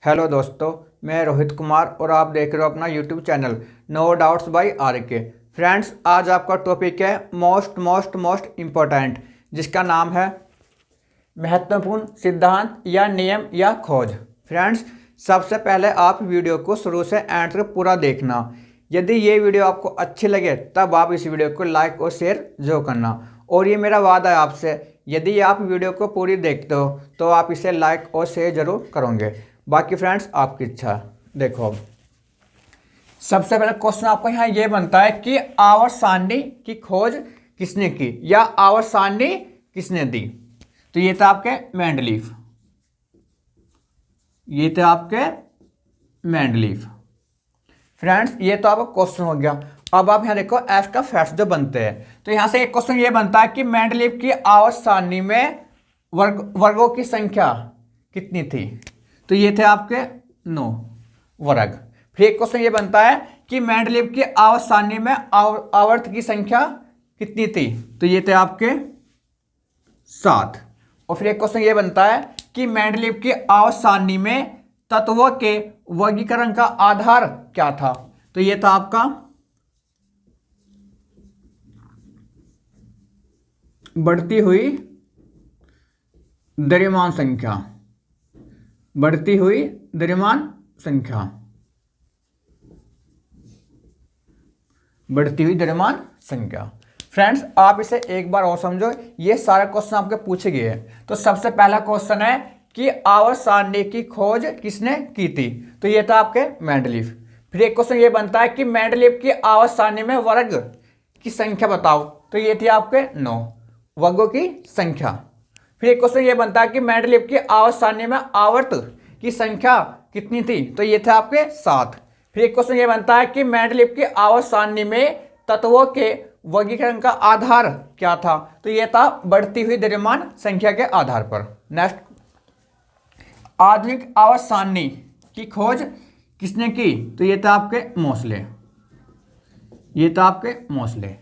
Hello दोस्तों, मैं रोहित कुमार और आप देख रहे हो अपना YouTube channel no doubts by R K. Friends, आज आपका टॉपिक है मोस्ट इम्पोर्टेंट, जिसका नाम है महत्वपूर्ण सिद्धांत या नियम या खोज। फ्रेंड्स, सबसे पहले आप वीडियो को शुरू से एंड तक पूरा देखना। यदि ये वीडियो आपको अच्छी लगे तब आप इस वीडियो को लाइक और शेयर जरूर करना। और ये मेरा वादा है आपसे, यदि आप वीडियो को पूरी देखते हो तो आप इसे लाइक और शेयर जरूर करोगे। बाकी फ्रेंड्स आपकी इच्छा। देखो, अब सबसे पहले क्वेश्चन आपको यहाँ ये बनता है कि आवर्त सारणी की खोज किसने की या आवर्त सारणी किसने दी। तो ये था आपके मेंडलीफ, ये थे आपके मेंडलीफ। फ्रेंड्स, ये तो आपका क्वेश्चन हो गया। अब आप यहाँ देखो एक्स्ट्रा फैक्ट्स जो बनते हैं। तो यहाँ से एक क्वेश्चन ये बनता है कि मेंडलीफ की आवर्त सारणी में वर्गों की संख्या कितनी थी। तो ये थे आपके 9 वर्ग। फिर एक क्वेश्चन ये बनता है कि मेंडलीफ की आवर्त सारणी में आवर्त की संख्या कितनी थी। तो ये थे आपके 7। और फिर एक क्वेश्चन ये बनता है कि मेंडलीफ की आवर्त सारणी में तत्वों के वर्गीकरण का आधार क्या था। तो ये था आपका बढ़ती हुई द्रव्यमान संख्या, बढ़ती हुई द्रव्यमान संख्या, बढ़ती हुई द्रव्यमान संख्या। फ्रेंड्स, आप इसे एक बार और समझो, ये सारे क्वेश्चन आपके पूछे गए हैं। तो सबसे पहला क्वेश्चन है कि आवर्त सारणी की खोज किसने की थी। तो ये था आपके मेंडलीफ। फिर एक क्वेश्चन ये बनता है कि मेंडलीफ की आवर्त सारणी में वर्ग की संख्या बताओ। तो ये थी आपके 9 वर्गों की संख्या। फिर एक क्वेश्चन ये बनता है कि मेंडलीफ की आवर्त सारणी में आवर्त की संख्या कितनी थी। तो ये थे आपके 7। फिर एक क्वेश्चन ये बनता है कि मेंडलीफ की आवर्त सारणी में तत्वों के वर्गीकरण का आधार क्या था। तो ये था बढ़ती हुई द्रव्यमान संख्या के आधार पर। नेक्स्ट, आधुनिक आवर्त सारणी की खोज किसने की। तो ये था आपके मोसले, ये था आपके मोसले।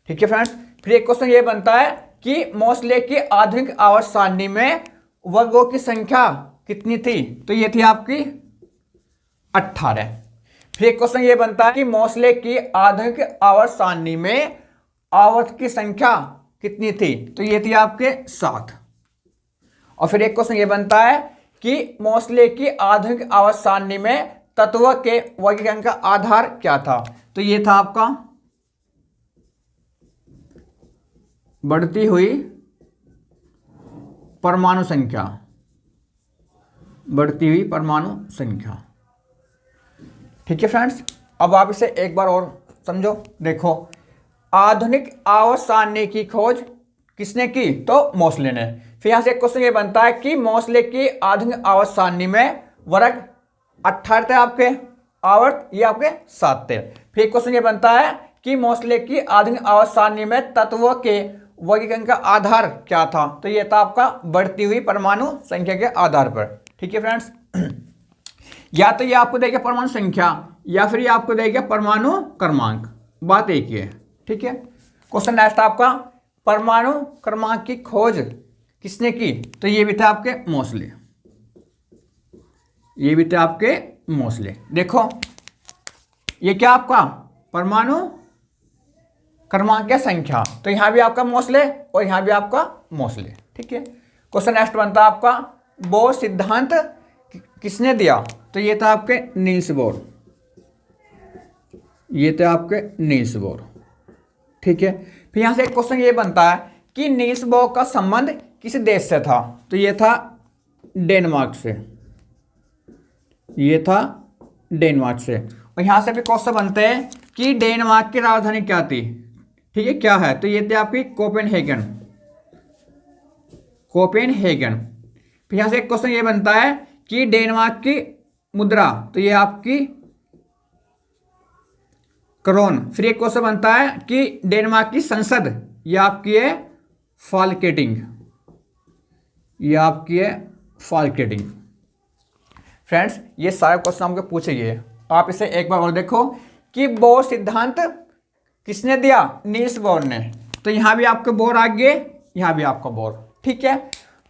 ठीक है फ्रेंड्स। फिर एक क्वेश्चन ये बनता है कि मोसले की आधुनिक आवर्त सारणी में वर्गों की संख्या कितनी थी। तो ये थी आपकी 18। फिर एक क्वेश्चन ये बनता है कि मोसले की आधुनिक आवर्त सारणी में आवर्त की संख्या कितनी थी। तो ये थी आपके 7। और फिर एक क्वेश्चन ये बनता है कि मोसले की आधुनिक आवर्त सारणी में तत्वों के वर्गीकरण का आधार क्या था। तो ये था आपका बढ़ती हुई परमाणु संख्या, बढ़ती हुई परमाणु संख्या। ठीक है फ्रेंड्स, अब आप इसे एक बार और समझो। देखो, आधुनिक आवर्त सारणी की खोज किसने की। तो मोसले ने। फिर यहां से एक क्वेश्चन ये बनता है कि मोसले की आधुनिक आवर्त सारणी में वर्ग 18 थे आपके आवर्त, ये आपके 7 थे। फिर एक क्वेश्चन ये बनता है कि मोसले की आधुनिक आवर्त सारणी में तत्वों के वर्गीकरण का आधार क्या था। तो ये था आपका बढ़ती हुई परमाणु संख्या के आधार पर। ठीक है फ्रेंड्स, या तो ये आपको देगा परमाणु संख्या या फिर ये आपको देगा परमाणु क्रमांक। बात एक ही है। ठीक है। क्वेश्चन नेक्स्ट आपका, परमाणु क्रमांक की खोज किसने की। तो ये भी थे आपके मोसले, ये भी थे आपके मोसले। देखो, ये क्या आपका परमाणु क्रमांक या संख्या। तो यहां भी आपका मोसले और यहां भी आपका मोसले। ठीक है। क्वेश्चन नेक्स्ट बनता है आपका, बोर सिद्धांत किसने दिया। तो ये था आपके नील्स बोर, ये थे आपके नील्स बोर। ठीक है। फिर यहां से एक क्वेश्चन ये बनता है कि नील्स बोर का संबंध किस देश से था। तो ये था डेनमार्क से, ये था डेनमार्क से। और यहां से भी क्वेश्चन बनते हैं कि डेनमार्क की राजधानी क्या थी। ठीक है, क्या है। तो ये थी आपकी कोपेनहेगन, कोपेनहेगन। फिर यहां से एक क्वेश्चन ये बनता है कि डेनमार्क की मुद्रा। तो ये आपकी क्रोन। फिर एक क्वेश्चन बनता है कि डेनमार्क की संसद, ये आपकी है फाल्केटिंग, ये आपकी है फाल्केटिंग। फ्रेंड्स, ये सारे क्वेश्चन आपको पूछे गए। आप इसे एक बार और देखो कि बोर सिद्धांत किसने दिया। नील्स बोर ने। तो यहां भी आपको बोर आ गए, यहां भी आपका बोर। ठीक है।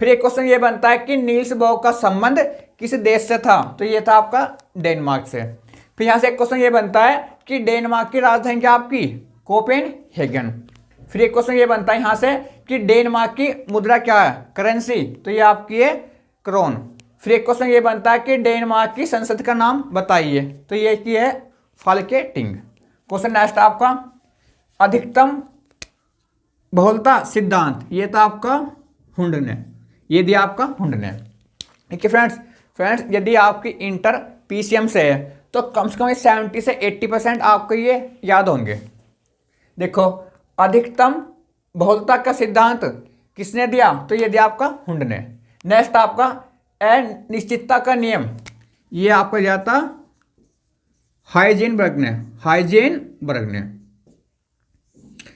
फिर एक क्वेश्चन ये बनता है कि नील्स बोर का संबंध किस देश से था? तो ये था आपका डेनमार्क से। फिर यहाँ से एक क्वेश्चन ये बनता है कि डेनमार्क की राजधानी क्या आपकी? कोपेनहेगन। फिर एक क्वेश्चन ये बनता है यहाँ से कि डेनमार्क की मुद्रा क्या है? करेंसी। तो ये आपकी है क्रोन। फिर एक क्वेश्चन ये बनता है कि डेनमार्क की संसद का नाम बताइए। तो ये की है फाल्केटिंग। क्वेश्चन नेक्स्ट आपका अधिकतम बहुलता सिद्धांत। ये था आपका हुंडने। ये दिया आपका हुंडने। ठीक है फ्रेंड्स यदि आपकी इंटर पीसीएम से है तो कम से कम 70 से 80% आपको ये याद होंगे। देखो अधिकतम बहुलता का सिद्धांत किसने दिया? तो ये दिया आपका हुंडने। नेक्स्ट आपका अनिश्चितता का नियम, ये आपको दिया था हाइजेनबर्ग ने।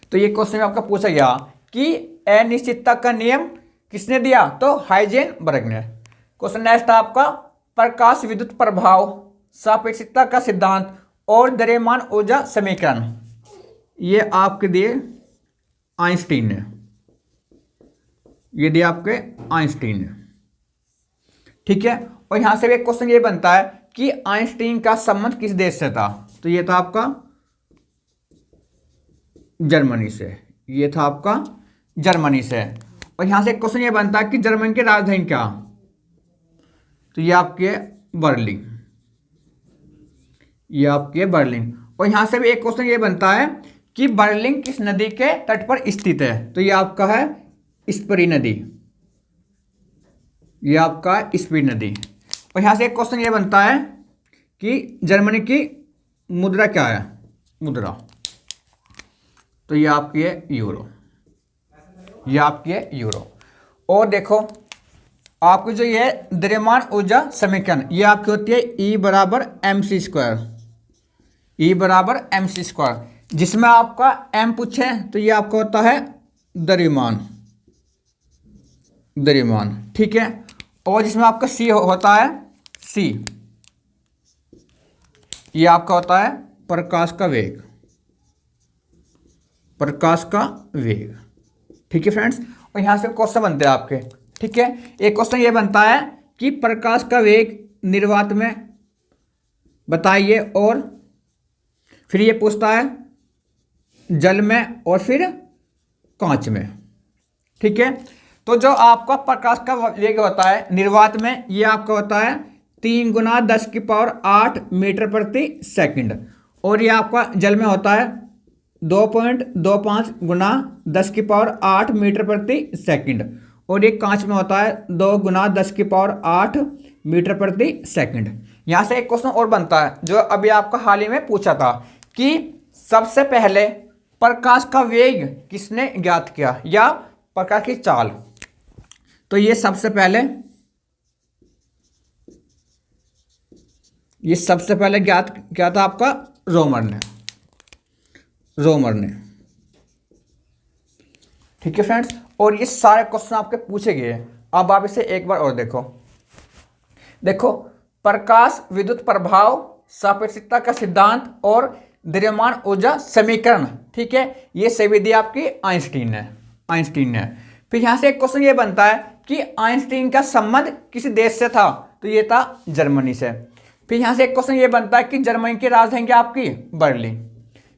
तो ये क्वेश्चन में आपका पूछा गया कि अनिश्चितता का नियम किसने दिया? तो हाइजेनबर्ग ने। क्वेश्चन नेक्स्ट आपका प्रकाश विद्युत प्रभाव, सापेक्षिकता का सिद्धांत और द्रव्यमान ऊर्जा समीकरण, ये आपके दिए आइंस्टीन ने। ये दिया आपके आइंस्टीन ने। ठीक है। और यहां से भी एक क्वेश्चन ये बनता है कि आइंस्टीन का संबंध किस देश से था? तो ये था आपका जर्मनी से। ये था आपका जर्मनी से। और यहां से एक क्वेश्चन ये बनता है कि जर्मनी की राजधानी क्या? तो ये आपकी है बर्लिन। ये आपकी है बर्लिन। और यहां से भी एक क्वेश्चन ये बनता है कि बर्लिन किस नदी के तट पर स्थित है? तो ये आपका है स्परी नदी। ये आपका स्पीड नदी। और यहाँ से एक क्वेश्चन ये बनता है कि जर्मनी की मुद्रा क्या है? मुद्रा। तो ये आपकी है यूरो। ये आपकी है यूरो। और देखो आपकी जो ये द्रव्यमान ऊर्जा समीकरण, ये आपकी होती है E बराबर mc²। E बराबर mc², जिसमें आपका m पूछे तो ये आपका होता है द्रव्यमान। ठीक है। और जिसमें आपका C होता है C, ये आपका होता है प्रकाश का वेग। ठीक है फ्रेंड्स। और यहां से क्वेश्चन बनते हैं आपके। ठीक है। एक क्वेश्चन ये बनता है कि प्रकाश का वेग निर्वात में बताइए, और फिर ये पूछता है जल में और फिर कांच में। ठीक है। तो जो आपका प्रकाश का वेग होता है निर्वात में, ये आपका होता है 3 × 10⁸ मीटर प्रति सेकंड। और ये आपका जल में होता है 2.25 × 10⁸ मीटर प्रति सेकंड। और ये कांच में होता है 2 × 10⁸ मीटर प्रति सेकंड। यहाँ से एक क्वेश्चन और बनता है जो अभी आपका हाल ही में पूछा था कि सबसे पहले प्रकाश का वेग किसने ज्ञात किया, या प्रकाश की चाल? तो ये सबसे पहले ज्ञात किया था आपका रोमर ने। ठीक है फ्रेंड्स। और ये सारे क्वेश्चन आपके पूछे गए। अब आप इसे एक बार और देखो प्रकाश विद्युत प्रभाव, सापेक्षिकता का सिद्धांत और द्रव्यमान ऊर्जा समीकरण। ठीक है। ये सभी दिया आपकी आइंस्टीन ने। फिर यहां से एक क्वेश्चन ये बनता है कि आइंस्टीन का संबंध किस देश से था? तो ये था जर्मनी से। फिर यहां से एक क्वेश्चन ये बनता है कि जर्मनी की राजधानी क्या आपकी? बर्लिन।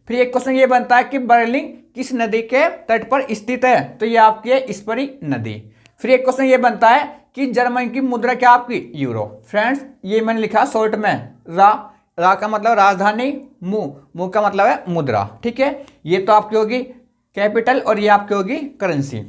फिर एक क्वेश्चन ये बनता है कि बर्लिन किस नदी के तट पर स्थित है? तो ये आपकी है स्परी नदी। फिर एक क्वेश्चन ये बनता है कि जर्मनी की मुद्रा क्या आपकी? यूरो। फ्रेंड्स ये मैंने लिखा शॉर्ट में, रा का मतलब राजधानी, मु का मतलब है मुद्रा। ठीक है। ये तो आपकी होगी कैपिटल और ये आपकी होगी करेंसी।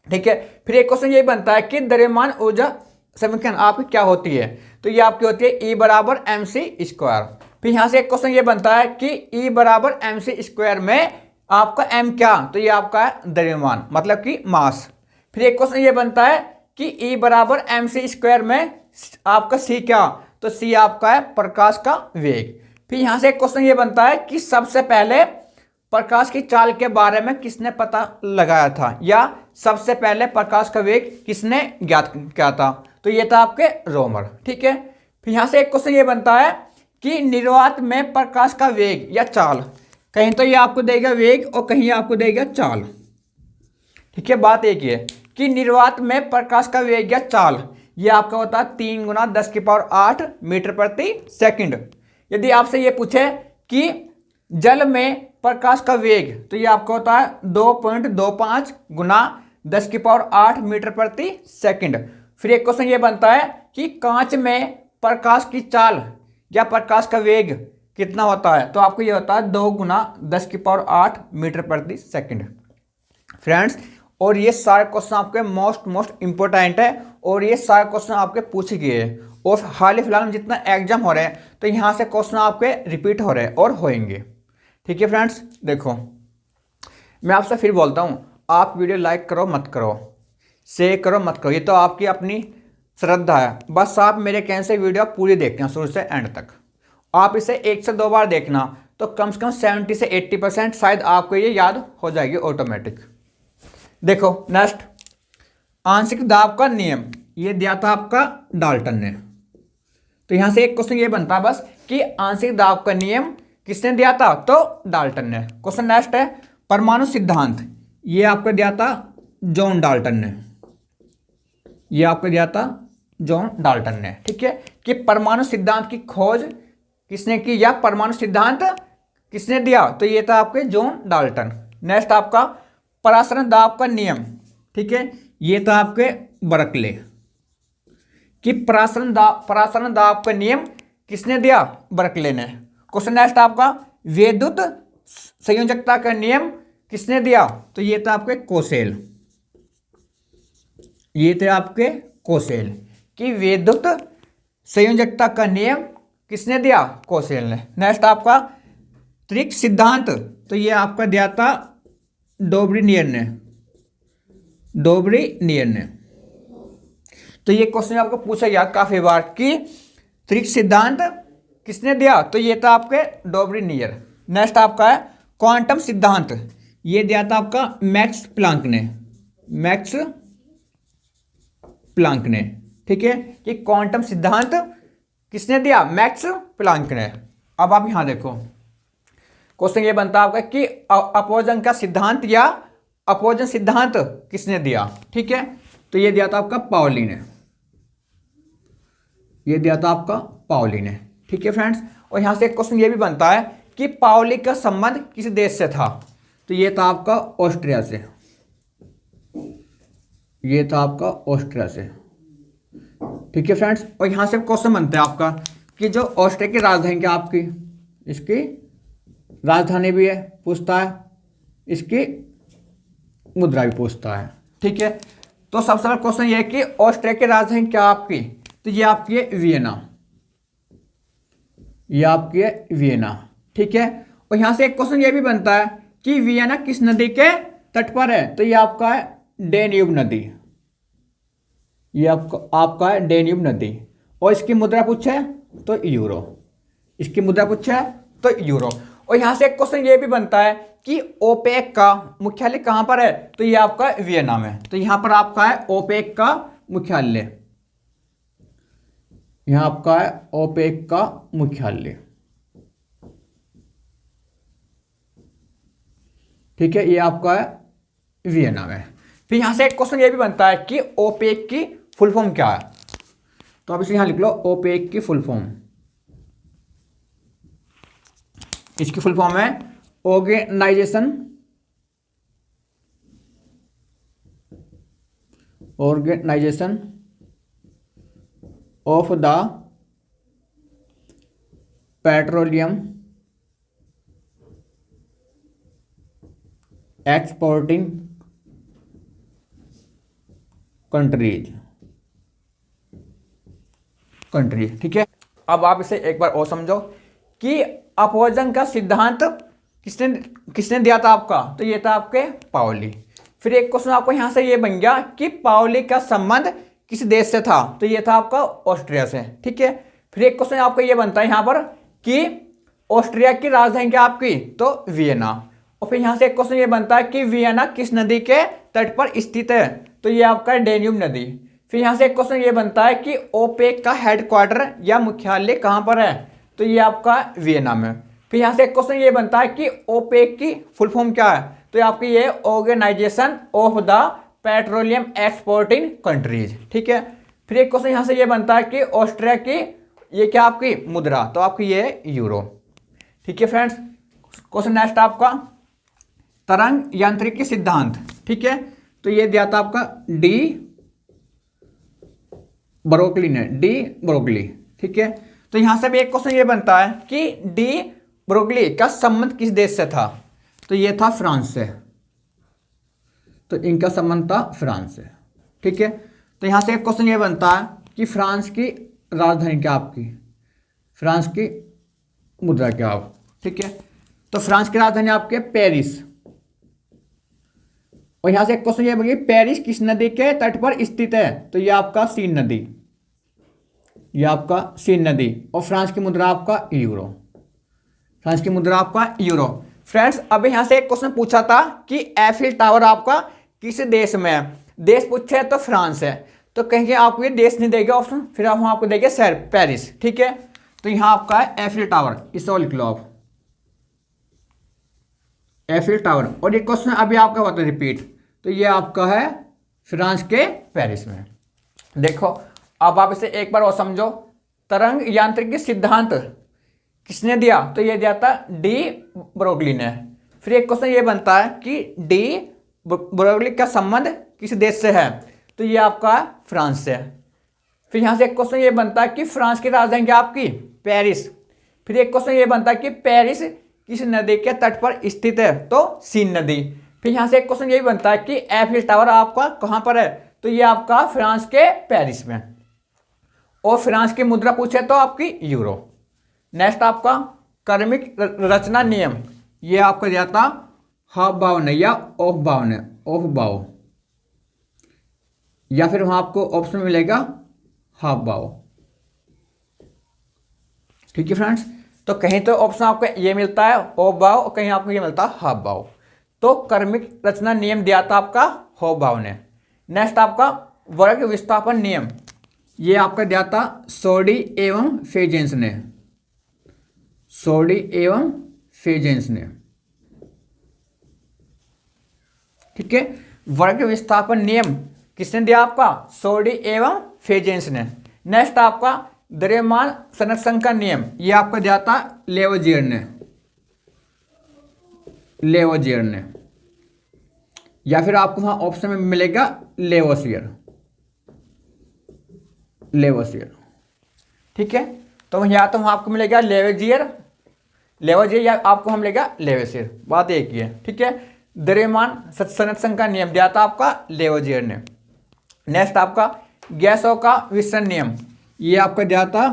ठीक है। फिर एक क्वेश्चन ये बनता है कि द्रव्यमान ऊर्जा समीकरण आपकी क्या होती है? तो ये आपकी होती है E बराबर mc²। फिर यहां से एक क्वेश्चन ये बनता है कि E बराबर mc² में आपका m क्या? तो ये आपका है द्रव्यमान, मतलब कि मास। फिर एक क्वेश्चन ये बनता है कि E बराबर mc² में आपका c क्या? तो c आपका है प्रकाश का वेग। फिर यहां से एक क्वेश्चन ये बनता है कि सबसे पहले प्रकाश की चाल के बारे में किसने पता लगाया था, या सबसे पहले प्रकाश का वेग किसने ज्ञात किया था? तो ये था आपके रोमर। ठीक है। फिर यहां से एक क्वेश्चन ये बनता है कि निर्वात में प्रकाश का वेग या चाल, कहीं तो ये आपको देगा वेग और कहीं आपको देगा चाल। ठीक है। बात एक ही है कि निर्वात में प्रकाश का वेग या चाल ये आपका होता है 3 गुना 10⁸ मीटर प्रति सेकंड। यदि आपसे ये पूछे कि जल में प्रकाश का वेग, तो ये आपका होता है 2.25 गुना 10⁸ मीटर प्रति सेकंड। फिर एक क्वेश्चन ये बनता है कि कांच में प्रकाश की चाल या प्रकाश का वेग कितना होता है, तो आपको ये होता है 2 गुना 10⁸ मीटर प्रति सेकंड। फ्रेंड्स, और ये सारे क्वेश्चन आपके मोस्ट इंपॉर्टेंट है और ये सारे क्वेश्चन आपके पूछे गए हैं और हाल ही फिलहाल में जितना एग्जाम हो रहे हैं तो यहाँ से क्वेश्चन आपके रिपीट हो रहे हैं और होंगे। ठीक है फ्रेंड्स, देखो मैं आपसे फिर बोलता हूँ, आप वीडियो लाइक करो मत करो, शेयर करो मत करो, ये तो आपकी अपनी श्रद्धा है। बस आप मेरे कहने से वीडियो पूरी देखना शुरू से एंड तक। आप इसे 1 से 2 बार देखना तो कम से कम 70 से 80% शायद आपको ये याद हो जाएगी ऑटोमेटिक। देखो नेक्स्ट, आंशिक दाब का नियम, ये दिया था आपका डाल्टन ने। तो यहां से एक क्वेश्चन ये बनता है बस कि आंशिक दाब का नियम किसने दिया था, तो डाल्टन ने। क्वेश्चन नेक्स्ट है परमाणु सिद्धांत, ये आपको दिया था जॉन डाल्टन ने, ये आपको दिया था जॉन डाल्टन ने। ठीक है, कि परमाणु सिद्धांत की खोज किसने की या परमाणु सिद्धांत किसने दिया, तो ये था आपके जॉन डाल्टन। नेक्स्ट आपका परासरण दाब का नियम, ठीक है, ये था आपके बर्कले। कि परासरण दाब का नियम किसने दिया, बर्कले ने। क्वेश्चन नेक्स्ट आपका विद्युत संयोजकता का नियम किसने दिया, तो ये था आपके कोसेल, ये थे आपके कोसेल। कि विद्युत संयोजकता का नियम किसने दिया, कोसेल ने। नेक्स्ट आपका त्रिक सिद्धांत, तो ये आपका दिया था डोब्रिनियर ने, डोब्रिनियर ने। तो ये क्वेश्चन आपको पूछा गया काफी बार कि त्रिक सिद्धांत किसने दिया, तो ये था आपके डोब्रिनियर। नेक्स्ट आपका है क्वांटम सिद्धांत, ये दिया था आपका मैक्स प्लांक ने, मैक्स प्लांक ने। ठीक है, कि क्वांटम सिद्धांत किसने दिया, मैक्स प्लांक ने। अब आप यहां देखो क्वेश्चन ये बनता है आपका कि अपवर्जन का सिद्धांत या अपवर्जन सिद्धांत किसने दिया। ठीक है, तो ये दिया था आपका पाउली ने, ये दिया था आपका पाउली ने। ठीक है फ्रेंड्स, और यहां से एक क्वेश्चन ये भी बनता है कि पाउली का संबंध किस देश से था, तो ये था आपका ऑस्ट्रिया से, ये था आपका ऑस्ट्रिया से। ठीक है फ्रेंड्स, और यहां से क्वेश्चन बनता है आपका कि जो ऑस्ट्रिया की राजधानी क्या आपकी, इसकी राजधानी भी है पूछता है, इसकी मुद्रा भी पूछता है। ठीक है, तो सबसे पहला क्वेश्चन ये है कि ऑस्ट्रिया की राजधानी क्या आपकी, तो ये आपकी है वियना, ये आपकी है वियना। ठीक है, और यहां से एक क्वेश्चन ये भी बनता है कि वियना किस नदी के तट पर है, तो ये आपका है डेन्यूब नदी, ये आपका है डेन्यूब नदी। और इसकी मुद्रा पूछे तो यूरो, इसकी मुद्रा पूछे तो यूरो। और यहां से एक क्वेश्चन ये भी बनता है कि ओपेक का मुख्यालय कहां पर है, तो ये आपका वियना में। तो यहां पर आपका है ओपेक का मुख्यालय, यहां आपका है ओपेक का मुख्यालय। ठीक है, ये आपका है वियना में। फिर यहां से एक क्वेश्चन ये भी बनता है कि ओपेक की फुल फॉर्म क्या है, तो आप इसे यहां लिख लो ओपेक की फुल फॉर्म, इसकी फुल फॉर्म है organisation of the petroleum exporting countries. ठीक है, अब आप इसे एक बार और समझो कि अपवर्जन का सिद्धांत किसने दिया था आपका, तो ये था आपके पाउली। फिर एक क्वेश्चन आपको यहां से ये बन गया कि पाउली का संबंध किस देश से था, तो ये था आपका ऑस्ट्रिया से। ठीक है, फिर एक क्वेश्चन आपको ये बनता है यहां पर कि ऑस्ट्रिया की राजधानी क्या आपकी, तो वियना। और फिर यहां से एक क्वेश्चन ये बनता है कि वियना किस नदी के तट पर स्थित है, तो ये आपका डेन्यूब नदी। फिर यहां से एक क्वेश्चन ये बनता है कि ओपेक का हेडक्वार्टर या मुख्यालय कहां पर है, तो ये आपका वियना में। फिर यहां से एक क्वेश्चन ये बनता है कि ओपेक की फुल फॉर्म क्या है, तो ये आपकी ये organisation of the petroleum exporting countries. ठीक है, फिर एक क्वेश्चन यहाँ से ये बनता है कि ऑस्ट्रिया की ये क्या आपकी मुद्रा, तो आपकी ये है यूरो। ठीक है फ्रेंड्स, क्वेश्चन नेक्स्ट आपका तरंग यांत्रिकी सिद्धांत। ठीक है, तो ये दिया था आपका डी ब्रोगली ने, डी ब्रोगली। ठीक है, तो यहां से भी एक क्वेश्चन ये बनता है कि डी ब्रोगली का संबंध किस देश से था, तो ये था फ्रांस से, तो इनका संबंध था फ्रांस से। ठीक है, तो यहां से एक क्वेश्चन ये बनता है कि फ्रांस की राजधानी क्या आपकी, फ्रांस की मुद्रा क्या आप। ठीक है, तो फ्रांस की राजधानी आपके पेरिस। और यहां से एक क्वेश्चन ये बनेगी पेरिस किस नदी के तट पर स्थित है, तो ये आपका सीन नदी, ये आपका सीन नदी। और फ्रांस की मुद्रा आपका यूरो, फ्रांस की मुद्रा आपका यूरो। फ्रेंड्स, अब यहां से एक क्वेश्चन पूछा था कि एफिल टावर आपका किस देश में है, देश पूछे तो फ्रांस है, तो कहेंगे आपको ये देश नहीं देगा ऑप्शन, फिर हम आपको देंगे शहर पेरिस। ठीक है, तो यहां आपका है एफिल टावर, इसे लिख लो आप, एफिल टावर। और ये क्वेश्चन अभी आपका होता है रिपीट, तो ये आपका है फ्रांस के पेरिस में। देखो अब आप इसे एक बार और समझो, तरंग यांत्रिकी सिद्धांत किसने दिया, तो ये दिया था डी ब्रोगली ने। फिर एक क्वेश्चन ये बनता है कि डी ब्रोगली का संबंध किस देश से है, तो ये आपका फ्रांस से। फिर यहां से एक क्वेश्चन ये बनता है कि फ्रांस की राजधानी क्या आपकी पेरिस। फिर एक क्वेश्चन ये बनता है कि पेरिस किस नदी के तट पर स्थित है, तो सीन नदी। फिर यहां से एक क्वेश्चन ये बनता है कि एफिल टावर आपका कहां पर है, तो ये आपका फ्रांस के पेरिस में। और फ्रांस की मुद्रा पूछे तो आपकी यूरो। नेक्स्ट आपका क्रमिक रचना नियम, ये आपका दिया था हाफ बाव ने या ऑफ बाव ने, ऑफ बाव, या फिर वहां आपको ऑप्शन मिलेगा हाफ बाव। ठीक है फ्रेंड्स, तो कहीं तो ऑप्शन आपको ये मिलता है ऑफ बाव और कहीं आपको ये मिलता है हाफ बाव। तो क्रमिक रचना नियम दिया था आपका हाफ बाव ने। नेक्स्ट आपका वर्ग विस्थापन नियम, ये आपका दिया था सोडी एवं फेजेंस ने, सोडी एवं फेजेंस ने। ठीक है, वर्ग विस्थापन नियम किसने दिया आपका, सोडी एवं फेजेंस ने। नेक्स्ट आपका द्रव्यमान संरक्षण का नियम, ये आपका दिया था लेवोजियर ने, लेवोजियर ने, या फिर आपको वहां ऑप्शन में मिलेगा लेवोसियर, लेवोसियर। ठीक है, तो या तो वहां आपको मिलेगा लेवोजियर, लेवोजियर, या आपको हम मिलेगा लेवोसियर, बात एक ही है। ठीक है, द्रव्यमान संरक्षण का नियम दिया था आपका लेवोजियर ने। नेक्स्ट आपका गैसों का विसरण नियम, ये आपका दिया था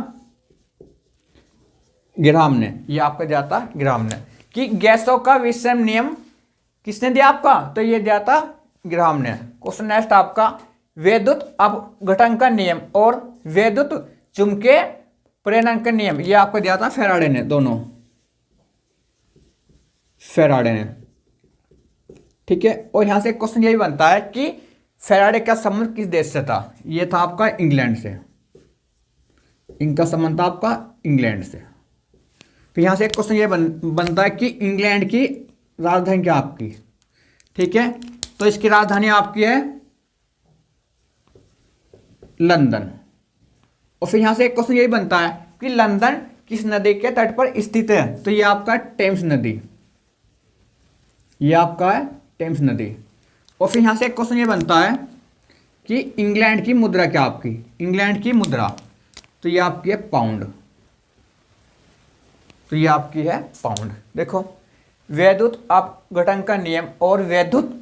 ग्राम ने, ये आपका दिया था ग्राम ने, कि गैसों का विसरण नियम किसने दिया आपका, तो ये दिया था ग्राम ने। क्वेश्चन नेक्स्ट आपका वैद्युत अपघटन का नियम और वैद्युत चुंबकीय प्रेरण का नियम, ये आपको दिया था फैराडे ने, दोनों फैराडे ने। ठीक है, और यहां से क्वेश्चन यही बनता है कि फैराडे का संबंध किस देश से था, ये था आपका इंग्लैंड से, इनका संबंध था आपका इंग्लैंड से। तो यहां से एक क्वेश्चन ये बनता है कि इंग्लैंड की राजधानी क्या आपकी। ठीक है, तो इसकी राजधानी आपकी है लंदन। और फिर यहां से एक क्वेश्चन यही बनता है कि लंदन किस नदी के तट पर स्थित है, तो ये आपका टेम्स नदी, ये आपका है टेम्स नदी। और फिर यहां से एक क्वेश्चन ये बनता है कि इंग्लैंड की मुद्रा क्या आपकी, इंग्लैंड की मुद्रा, तो ये आपकी है पाउंड, तो ये आपकी है पाउंड। देखो वैद्युत अपघटन का नियम और वैद्युत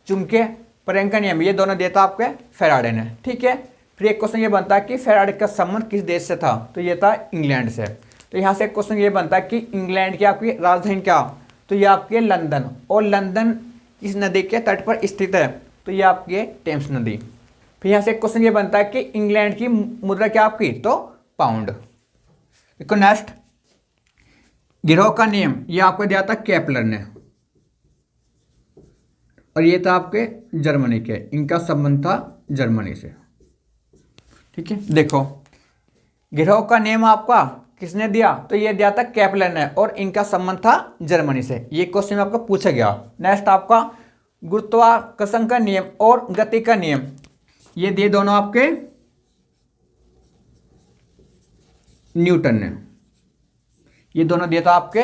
चुंबकीय प्रेरण का नियम, ये दोनों देता आपके फैराडे ने। ठीक है, फिर एक क्वेश्चन ये बनता है कि फैराडे का संबंध किस देश से था, तो ये था इंग्लैंड से। तो यहाँ से एक क्वेश्चन ये बनता है कि इंग्लैंड की आपकी राजधानी क्या, तो ये आपकी है लंदन। और लंदन किस नदी के तट पर स्थित है, तो ये आपकी है टेम्स नदी। फिर यहाँ से एक क्वेश्चन ये बनता है कि इंग्लैंड की मुद्रा क्या आपकी, तो पाउंड। देखो नेक्स्ट गिरोह का नियम, ये आपको दिया था केपलर ने, और ये था आपके जर्मनी के, इनका संबंध था जर्मनी से। ठीक है, देखो गिरोह का नियम आपका किसने दिया, तो ये दिया था केपलर ने, और इनका संबंध था जर्मनी से। ये क्वेश्चन आपको पूछा गया। नेक्स्ट आपका गुरुत्वाकर्षण का नियम और गति का नियम, ये दिए दोनों आपके न्यूटन ने। ये दोनों दिया था आपके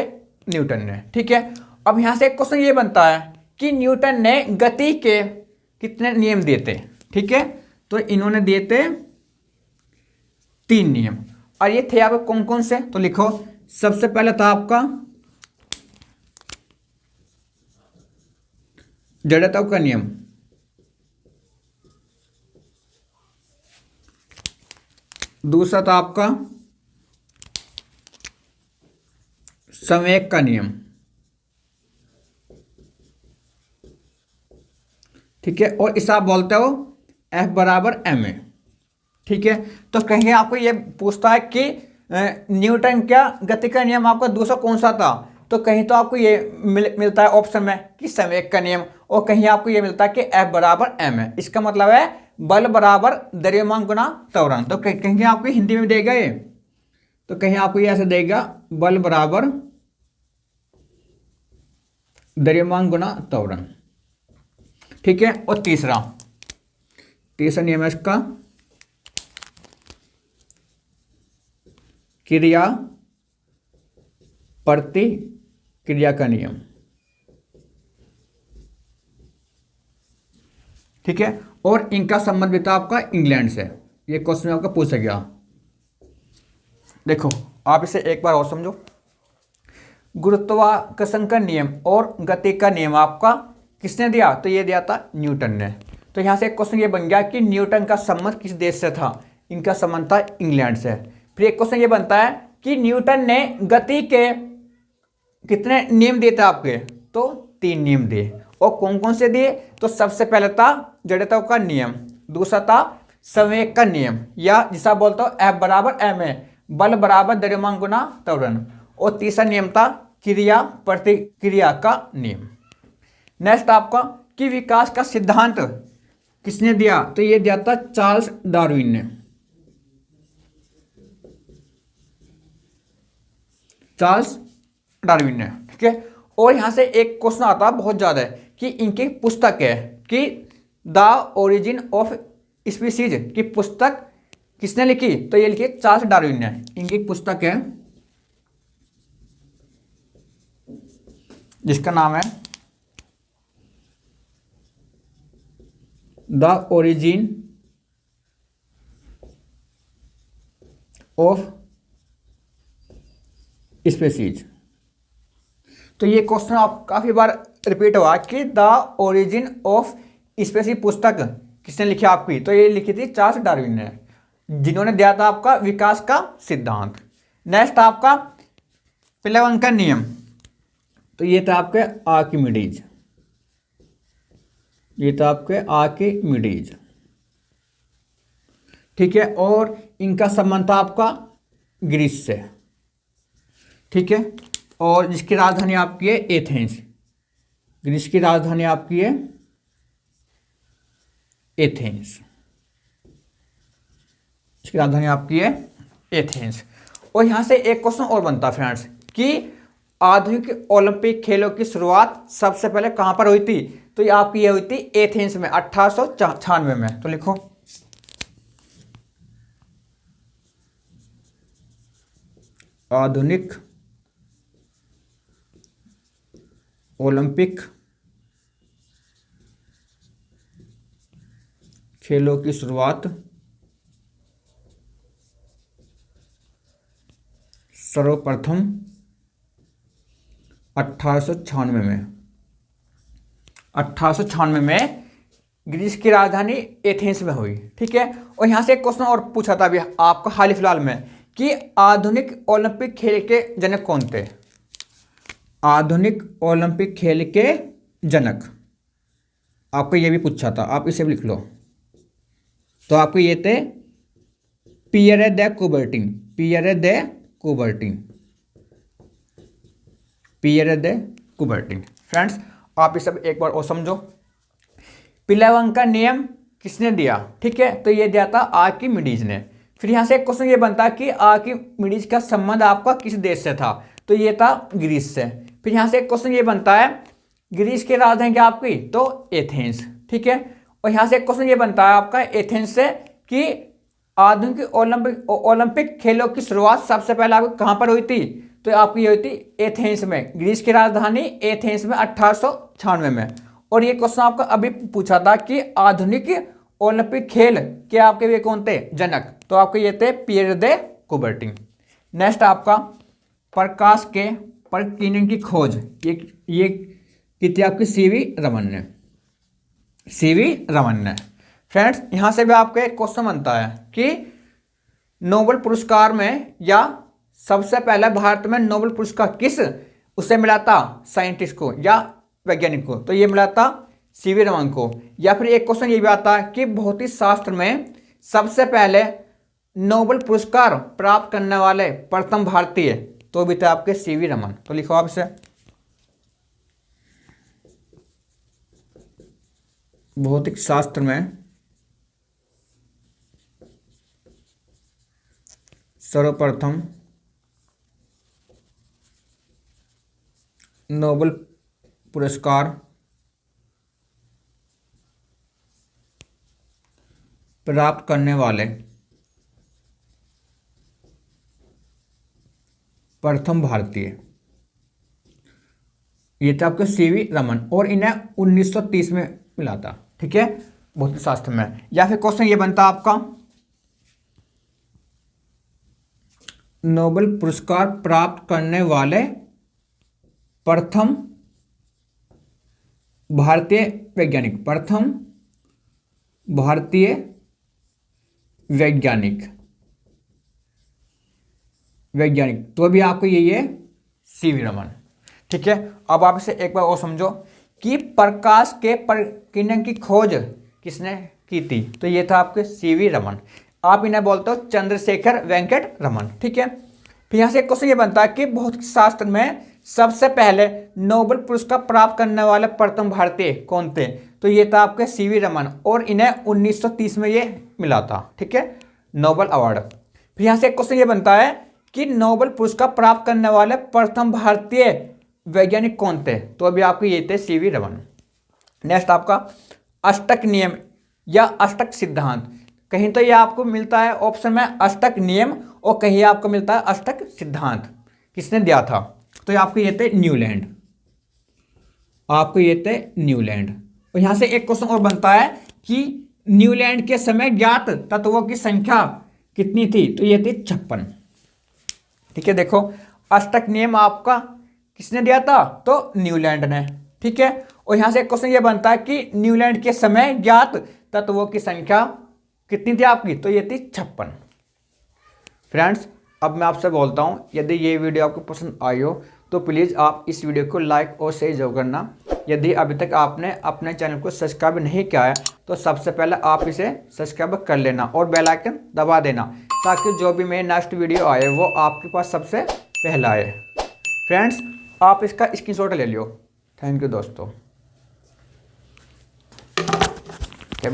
न्यूटन ने। ठीक है, अब यहां से एक क्वेश्चन ये बनता है कि न्यूटन ने गति के कितने नियम दिए थे। ठीक है, तो इन्होंने दिए थे 3 नियम। और ये थे आपके कौन कौन से, तो लिखो। सबसे पहले था आपका जड़त्व का नियम, दूसरा था आपका संवेग का नियम। ठीक है, और इसे आप बोलते हो F बराबर ma। ठीक है, तो कहीं आपको ये पूछता है कि न्यूटन क्या गति का नियम आपका दूसरा कौन सा था, तो कहीं तो आपको ये मिलता है ऑप्शन में कि संवेग का नियम, और कहीं आपको ये मिलता है कि F बराबर ma। इसका मतलब है बल बराबर द्रव्यमान गुना त्वरण। तो कहीं आपको हिंदी में देगा ये, तो कहीं आपको ये ऐसे देगा बल बराबर द्रव्यमान गुना त्वरण। ठीक है, और तीसरा नियम है इसका क्रिया प्रतिक्रिया का नियम। ठीक है, और इनका संबंध भी था आपका इंग्लैंड से। ये क्वेश्चन आपका पूछा गया। देखो, आप इसे एक बार और समझो। गुरुत्वाकर्षण का नियम और गति का नियम आपका किसने दिया, तो ये दिया था न्यूटन ने। तो यहां से एक क्वेश्चन ये बन गया कि न्यूटन का संबंध किस देश से था, इनका संबंध था इंग्लैंड से। फिर एक क्वेश्चन ये बनता है कि न्यूटन ने गति के कितने नियम दिए थे आपके, तो 3 नियम दिए। और कौन कौन से दिए, तो सबसे पहले था जड़त्व का नियम, दूसरा था संवेग का नियम, या जिसा बोलता हूं F बराबर ma, बल बराबर द्रव्यमान गुना त्वरण, और तीसरा नियम था क्रिया प्रतिक्रिया का नियम। नेक्स्ट आपका कि विकास का सिद्धांत किसने दिया, तो ये दिया था चार्ल्स डार्विन ने। चार्ल्स डार्विन ने। ठीक है, और यहां से एक क्वेश्चन आता है बहुत ज्यादा कि इनकी पुस्तक है कि द ओरिजिन ऑफ स्पीसीज की पुस्तक किसने लिखी, तो ये लिखी चार्ल्स डार्विन ने। इनकी पुस्तक है जिसका नाम है द ओरिजिन ऑफ स्पीसीज। तो ये क्वेश्चन आप काफी बार रिपीट हुआ कि द ओरिजिन ऑफ स्पीसीज पुस्तक किसने लिखी आपकी, तो ये लिखी थी चार्ल्स डार्विन ने, जिन्होंने दिया था आपका विकास का सिद्धांत। नेक्स्ट आपका प्लेवंग का नियम, तो ये था आपके आर्किमिडीज। ये था आपके आर्किमिडीज। ठीक है, और इनका संबंध था आपका ग्रीस से। ठीक है, और जिसकी राजधानी आपकी है एथेंस। ग्रीस की राजधानी आपकी है एथेंस। इसकी राजधानी आपकी है एथेंस। और यहां से एक क्वेश्चन और बनता है फ्रेंड्स कि आधुनिक ओलंपिक खेलों की शुरुआत सबसे पहले कहां पर हुई थी, तो ये आपकी ये हुई थी एथेंस में 1896 में। तो लिखो आधुनिक ओलंपिक खेलों की शुरुआत सर्वप्रथम 1896 में 1896 में ग्रीस की राजधानी एथेंस में हुई। ठीक है, और यहां से एक क्वेश्चन और पूछा था अभी आपको हाल फिलहाल में कि आधुनिक ओलंपिक खेल के जनक कौन थे। आधुनिक ओलंपिक खेल के जनक आपको ये भी पूछा था, आप इसे भी लिख लो। तो आपको ये थे पियरे दे कुबर्टिन। पियरे दे कुबर्टिन। पियरे दे कुबर्टिन। फ्रेंड्स, आप इसे एक बार और समझो। प्लेवंग का नियम किसने दिया, ठीक है, तो ये दिया था आर्किमिडीज ने। फिर यहां से एक क्वेश्चन ये बनता कि आर्किमिडीज का संबंध आपका किस देश से था, तो ये था ग्रीस से। फिर यहां से एक क्वेश्चन ये बनता है ग्रीस की राजधानी क्या आपकी, तो एथेंस। ठीक है, और यहां से एक क्वेश्चन ये बनता है आपका एथेंस से कि आधुनिक ओलंपिक खेलों की शुरुआत सबसे पहले आपको कहाँ पर हुई थी? तो आपकी ये हुई थी एथेंस में, ग्रीस की राजधानी एथेंस में 1896 में। और ये क्वेश्चन आपका अभी पूछा था कि आधुनिक ओलंपिक खेल के आपके ये कौन थे जनक? तो आपके ये थे पियर दे कुबर्टिन। नेक्स्ट आपका प्रकाश के प्रकीर्णन की खोज ये की थी आपकी सीवी रमन ने। सीवी रमन ने। फ्रेंड्स यहाँ से भी आपका एक क्वेश्चन बनता है कि नोबेल पुरस्कार में या सबसे पहले भारत में नोबेल पुरस्कार किस उसे मिला था? साइंटिस्ट को या वैज्ञानिक को? तो ये मिला था सीवी रमन को। या फिर एक क्वेश्चन ये भी आता है कि भौतिक शास्त्र में सबसे पहले नोबेल पुरस्कार प्राप्त करने वाले प्रथम भारतीय, तो भी थे आपके सीवी रमन। तो लिखो आप इसे, भौतिक शास्त्र में सर्वप्रथम नोबेल पुरस्कार प्राप्त करने वाले प्रथम भारतीय, ये थे आपके सीवी रमन। और इन्हें 1930 में मिला था। ठीक है, भौतिक शास्त्र में। या फिर क्वेश्चन ये बनता आपका नोबेल पुरस्कार प्राप्त करने वाले प्रथम भारतीय वैज्ञानिक, प्रथम भारतीय वैज्ञानिक, तो भी आपको यही है सीवी रमन। ठीक है, अब आप इसे एक बार और समझो कि प्रकाश के प्रकीर्णन की खोज किसने की थी? तो ये था आपके सीवी रमन। आप इन्हें बोलते हो चंद्रशेखर वेंकट रमन। ठीक है, फिर यहाँ से एक क्वेश्चन ये बनता है कि भौतिक शास्त्र में सबसे पहले नोबेल पुरस्कार प्राप्त करने वाले प्रथम भारतीय कौन थे? तो ये था आपके सीवी रमन। और इन्हें 1930 में ये मिला था। ठीक है, नोबेल अवार्ड। फिर यहाँ से एक क्वेश्चन ये बनता है कि नोबेल पुरस्कार प्राप्त करने वाले प्रथम भारतीय वैज्ञानिक कौन थे? तो अभी आपके ये थे सीवी रमन। नेक्स्ट आपका अष्टक नियम या अष्टक सिद्धांत। कहीं तो ये आपको मिलता है ऑप्शन में अष्टक नियम और कहीं आपको मिलता है अष्टक सिद्धांत। किसने दिया था? तो ये आपको ये थे न्यूलैंड। आपको ये थे न्यूलैंड। और यहां से एक क्वेश्चन और बनता है कि न्यूलैंड के समय ज्ञात तत्वों की संख्या कितनी थी? तो ये थी 56। ठीक है, देखो अष्टक नियम आपका किसने दिया था? तो न्यूलैंड ने। ठीक है, और यहां से एक क्वेश्चन ये बनता है कि न्यूलैंड के समय ज्ञात तत्वों की संख्या कितनी थी आपकी? तो ये थी 56। फ्रेंड्स, अब मैं आपसे बोलता हूं, यदि ये वीडियो आपको पसंद आई हो तो प्लीज़ आप इस वीडियो को लाइक और शेयर जरूर करना। यदि अभी तक आपने अपने चैनल को सब्सक्राइब नहीं किया है तो सबसे पहले आप इसे सब्सक्राइब कर लेना और बेल आइकन दबा देना, ताकि जो भी मेरी नेक्स्ट वीडियो आए वो आपके पास सबसे पहला आए। फ्रेंड्स, आप इसका स्क्रीनशॉट ले लियो। थैंक यू दोस्तों। क्या